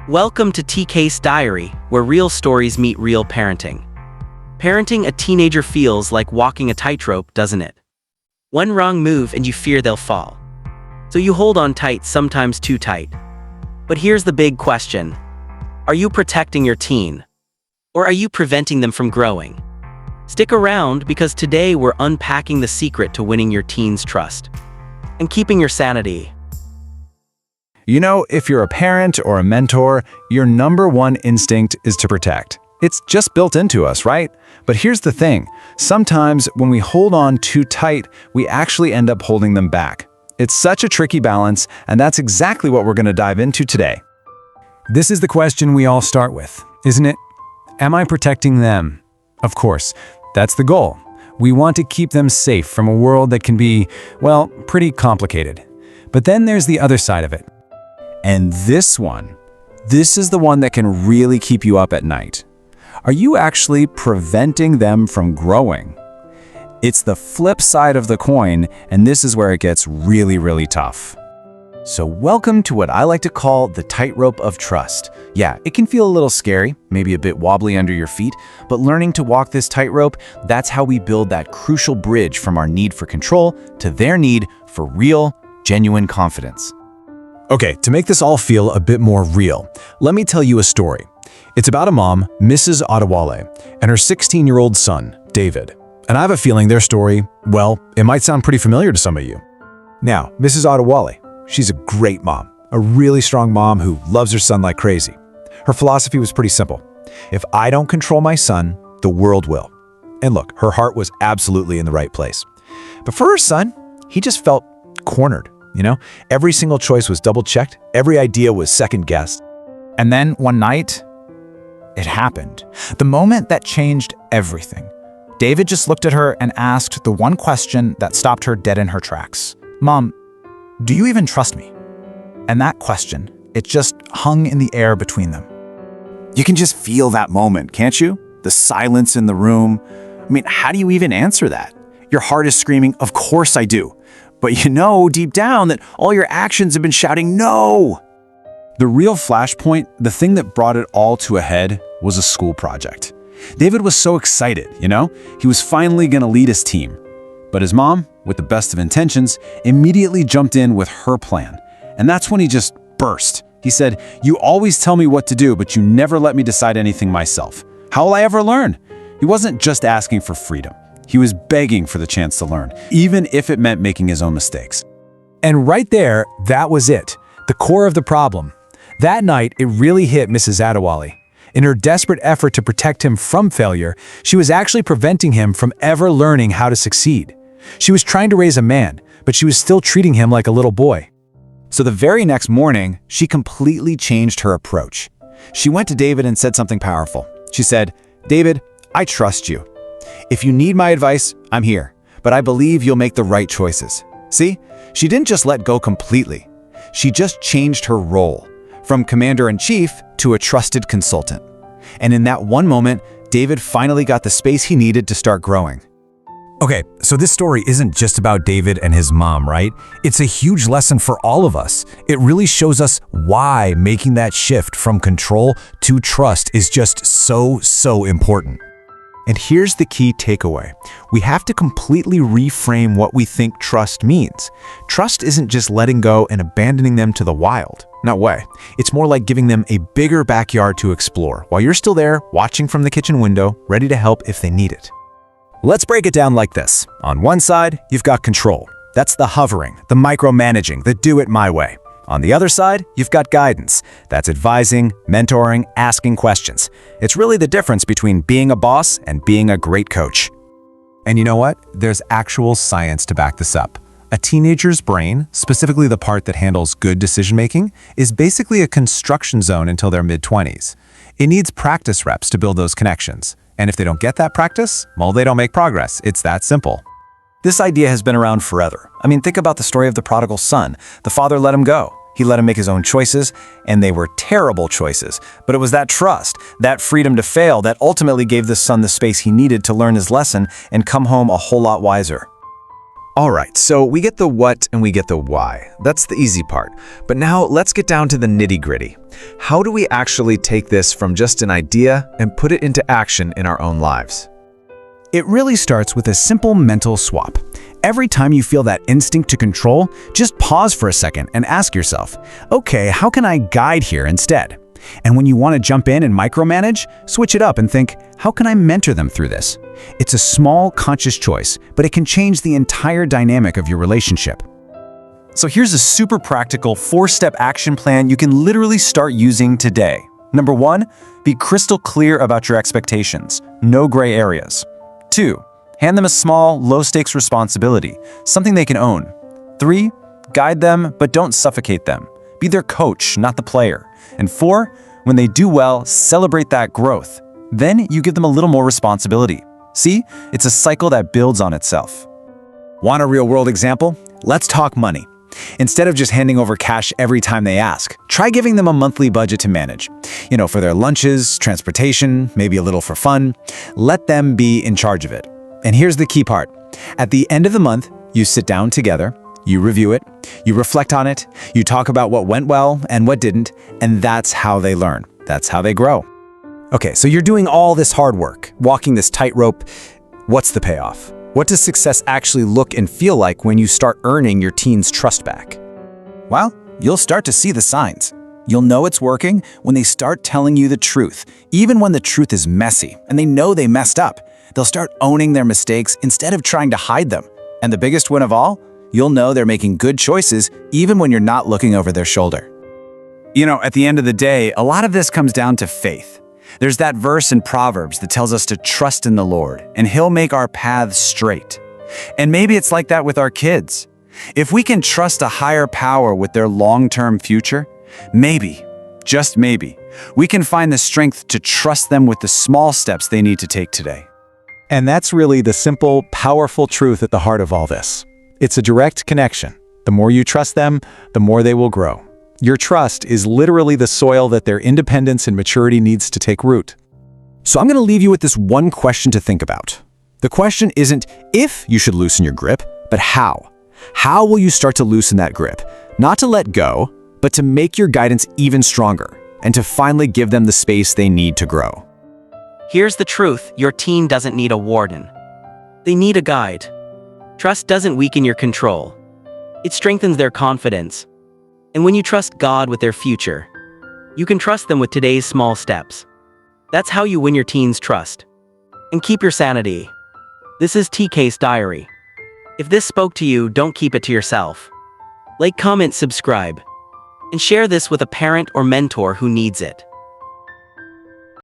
Welcome to TK's Diary, where real stories meet real parenting. Parenting a teenager feels like walking a tightrope, doesn't it? One wrong move and you fear they'll fall. So you hold on tight, sometimes too tight. But here's the big question. Are you protecting your teen? Or are you preventing them from growing? Stick around because today we're unpacking the secret to winning your teen's trust and keeping your sanity. You know, if you're a parent or a mentor, your number one instinct is to protect. It's just built into us, right? But here's the thing. Sometimes when we hold on too tight, we actually end up holding them back. It's such a tricky balance, and that's exactly what we're going to dive into today. This is the question we all start with, isn't it? Am I protecting them? Of course, that's the goal. We want to keep them safe from a world that can be, well, pretty complicated. But then there's the other side of it. And this is the one that can really keep you up at night. Are you actually preventing them from growing? It's the flip side of the coin, and this is where it gets really, really tough. So welcome to what I like to call the tightrope of trust. Yeah, it can feel a little scary, maybe a bit wobbly under your feet, but learning to walk this tightrope, that's how we build that crucial bridge from our need for control to their need for real, genuine confidence. Okay, to make this all feel a bit more real, let me tell you a story. It's about a mom, Mrs. Adewale, and her 16-year-old son, David. And I have a feeling their story, well, it might sound pretty familiar to some of you. Now, Mrs. Adewale, she's a great mom, a really strong mom who loves her son like crazy. Her philosophy was pretty simple. If I don't control my son, the world will. And look, her heart was absolutely in the right place. But for her son, he just felt cornered. You know, every single choice was double-checked. Every idea was second-guessed. And then one night, it happened. The moment that changed everything. David just looked at her and asked the one question that stopped her dead in her tracks. Mom, do you even trust me? And that question, it just hung in the air between them. You can just feel that moment, can't you? The silence in the room. I mean, how do you even answer that? Your heart is screaming, of course I do. But you know deep down that all your actions have been shouting no. The real flashpoint, the thing that brought it all to a head, was a school project. David was so excited, you know? He was finally going to lead his team. But his mom, with the best of intentions, immediately jumped in with her plan. And that's when he just burst. He said, "You always tell me what to do, but you never let me decide anything myself. How will I ever learn?" He wasn't just asking for freedom. He was begging for the chance to learn, even if it meant making his own mistakes. And right there, that was it, the core of the problem. That night, it really hit Mrs. Adewale. In her desperate effort to protect him from failure, she was actually preventing him from ever learning how to succeed. She was trying to raise a man, but she was still treating him like a little boy. So the very next morning, she completely changed her approach. She went to David and said something powerful. She said, "David, I trust you. If you need my advice, I'm here, but I believe you'll make the right choices." See, she didn't just let go completely. She just changed her role from commander-in-chief to a trusted consultant. And in that one moment, David finally got the space he needed to start growing. Okay, so this story isn't just about David and his mom, right? It's a huge lesson for all of us. It really shows us why making that shift from control to trust is just so important. And here's the key takeaway. We have to completely reframe what we think trust means. Trust isn't just letting go and abandoning them to the wild. No way. It's more like giving them a bigger backyard to explore while you're still there, watching from the kitchen window, ready to help if they need it. Let's break it down like this. On one side, you've got control. That's the hovering, the micromanaging, the do it my way. On the other side, you've got guidance. That's advising, mentoring, asking questions. It's really the difference between being a boss and being a great coach. And you know what? There's actual science to back this up. A teenager's brain, specifically the part that handles good decision-making, is basically a construction zone until their mid-20s. It needs practice reps to build those connections. And if they don't get that practice, well, they don't make progress. It's that simple. This idea has been around forever. I mean, think about the story of the prodigal son. The father let him go. He let him make his own choices, and they were terrible choices. But it was that trust, that freedom to fail, that ultimately gave the son the space he needed to learn his lesson and come home a whole lot wiser. All right, so we get the what and we get the why. That's the easy part. But now let's get down to the nitty-gritty. How do we actually take this from just an idea and put it into action in our own lives? It really starts with a simple mental swap. Every time you feel that instinct to control, just pause for a second and ask yourself, okay, how can I guide here instead? And when you want to jump in and micromanage, switch it up and think, how can I mentor them through this? It's a small, conscious choice, but it can change the entire dynamic of your relationship. So here's a super practical 4-step action plan you can literally start using today. Number 1, be crystal clear about your expectations. No gray areas. 2, hand them a small, low-stakes responsibility, something they can own. 3, guide them, but don't suffocate them. Be their coach, not the player. And 4, when they do well, celebrate that growth. Then you give them a little more responsibility. See, it's a cycle that builds on itself. Want a real-world example? Let's talk money. Instead of just handing over cash every time they ask, try giving them a monthly budget to manage. For their lunches, transportation, maybe a little for fun. Let them be in charge of it. And here's the key part. At the end of the month, you sit down together, you review it, you reflect on it, you talk about what went well and what didn't, and that's how they learn. That's how they grow. Okay, so you're doing all this hard work, walking this tightrope. What's the payoff? What does success actually look and feel like when you start earning your teens' trust back? Well, you'll start to see the signs. You'll know it's working when they start telling you the truth, even when the truth is messy and they know they messed up. They'll start owning their mistakes instead of trying to hide them. And the biggest win of all, you'll know they're making good choices even when you're not looking over their shoulder. At the end of the day, a lot of this comes down to faith. There's that verse in Proverbs that tells us to trust in the Lord, and He'll make our paths straight. And maybe it's like that with our kids. If we can trust a higher power with their long-term future, maybe, just maybe, we can find the strength to trust them with the small steps they need to take today. And that's really the simple, powerful truth at the heart of all this. It's a direct connection. The more you trust them, the more they will grow. Your trust is literally the soil that their independence and maturity needs to take root. So I'm going to leave you with this one question to think about. The question isn't if you should loosen your grip, but how. How will you start to loosen that grip? Not to let go, but to make your guidance even stronger and to finally give them the space they need to grow. Here's the truth, your teen doesn't need a warden. They need a guide. Trust doesn't weaken your control. It strengthens their confidence. And when you trust God with their future, you can trust them with today's small steps. That's how you win your teens' trust. And keep your sanity. This is TK's Diary. If this spoke to you, don't keep it to yourself. Like, comment, subscribe, and share this with a parent or mentor who needs it.